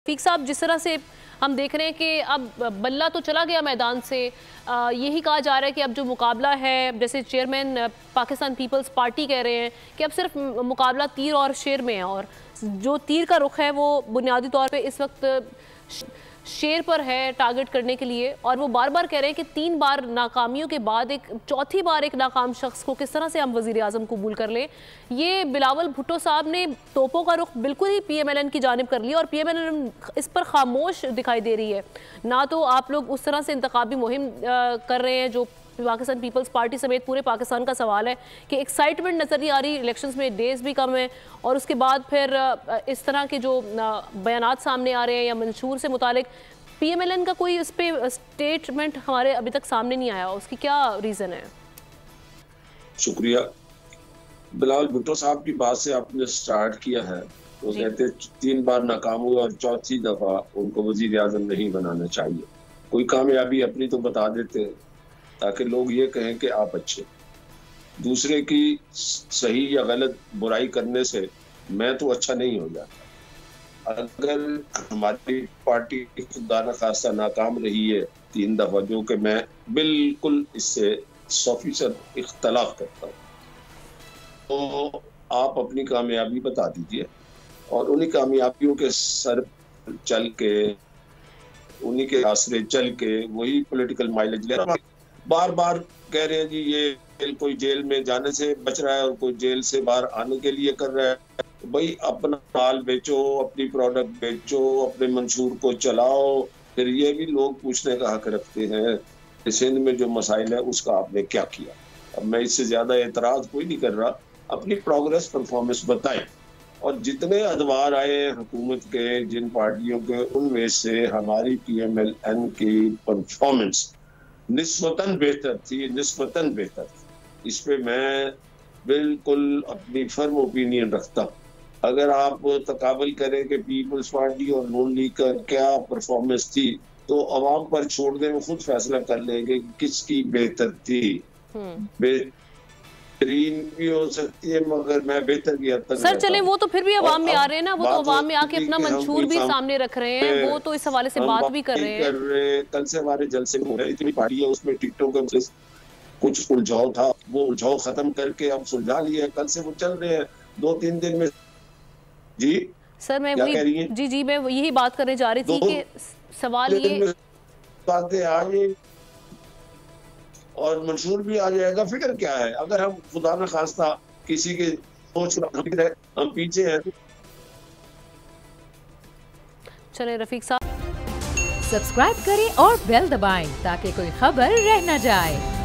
रफीक साहब, जिस तरह से हम देख रहे हैं कि अब बल्ला तो चला गया मैदान से, यही कहा जा रहा है कि अब जो मुकाबला है, जैसे चेयरमैन पाकिस्तान पीपल्स पार्टी कह रहे हैं कि अब सिर्फ मुकाबला तीर और शेर में है, और जो तीर का रुख है वो बुनियादी तौर पे इस वक्त शेर पर है टारगेट करने के लिए। और वो बार बार कह रहे हैं कि 3 बार नाकामियों के बाद एक चौथी बार एक नाकाम शख्स को किस तरह से हम वज़ीर आज़म कबूल कर लें। ये बिलावल भुट्टो साहब ने तोपों का रुख बिल्कुल ही PMLN की जानिब कर लिया और PMLN इस पर खामोश दिखाई दे रही है। ना तो आप लोग उस तरह से इंतखाबी मुहिम कर रहे हैं, जो पाकिस्तान पीपल्स पार्टी समेत पूरे पाकिस्तान का सवाल है कि एक्साइटमेंट नज़र नहीं आ रही, इलेक्शंस में डेज भी कम है, और उसके बाद फिर इस तरह के जो बयानात सामने आ रहे हैं या मंशूर से मुतालिक PMLN का कोई इस पे स्टेटमेंट हमारे अभी तक सामने नहीं आया, उसकी क्या रीज़न है? शुक्रिया। बिलावल भुट्टो साहब की बात से आपने स्टार्ट किया है। वो कहते 3 बार नाकाम हुए और चौथी दफा उनको वजीर आजम नहीं बनाना चाहिए। कोई कामयाबी अपनी तो बता देते ताकि लोग ये कहें कि आप अच्छे। दूसरे की सही या गलत बुराई करने से मैं तो अच्छा नहीं हो जाता। अगर हमारी पार्टी खुदा न खास्ता नाकाम रही है 3 दफा, जो कि मैं बिल्कुल इससे 100% इख्तलाफ करता हूँ, तो आप अपनी कामयाबी बता दीजिए और उन्हीं कामयाबियों के सर चल के, उन्हीं के आसरे चल के वही पॉलिटिकल माइलेज ले रहा है। बार बार कह रहे हैं जी ये कोई जेल में जाने से बच रहा है और कोई जेल से बाहर आने के लिए कर रहा है। भाई अपना माल बेचो, अपनी प्रोडक्ट बेचो, अपने मंशूर को चलाओ। फिर ये भी लोग पूछने का हक रखते हैं कि सिंध में जो मसाइल है उसका आपने क्या किया। अब मैं इससे ज्यादा एतराज कोई नहीं कर रहा, अपनी प्रोग्रेस परफॉर्मेंस बताएं। और जितने अदवार आए हुकूमत के, जिन पार्टियों के, उनमें से हमारी PMLN की परफॉर्मेंस निस्बतन बेहतर थी। इस पे मैं बिल्कुल अपनी फर्म ओपिनियन रखता हूँ। अगर आप तकाबल करें कि पीपल्स पार्टी और नून लीग का क्या परफॉर्मेंस थी, तो अवाम पर छोड़ दें, वो खुद फैसला कर लेंगे कि किसकी बेहतर थी। बेहतरीन भी हो सकती है, मगर मैं बेहतर की हद तक सर चले, वो तो फिर भी अवाम में आ रहे हैं ना, वो तो अवाम में आके अपना मंशूर भी सामने रख रहे हैं, वो तो इस हवाले से बात भी कर रहे हैं। कल से हमारे जलसे हो रहे हैं, इतनी पार्टी है उसमें टिकटों के कुछ उलझाव था, वो उलझाव खत्म करके अब सुलझा लिया है। कल से वो चल रहे हैं 2-3 दिन में। जी सर मैं वही जी मैं यही बात करने जा रही थी कि सवाल ये बातें आए और मंशूर भी आ जाएगा। फिक्र क्या है? अगर हम खुदा न खास्ता किसी के सोच हम पीछे हैं। चले रफीक साहब, सब्सक्राइब करें और बेल दबाएं ताकि कोई खबर रह न जाए।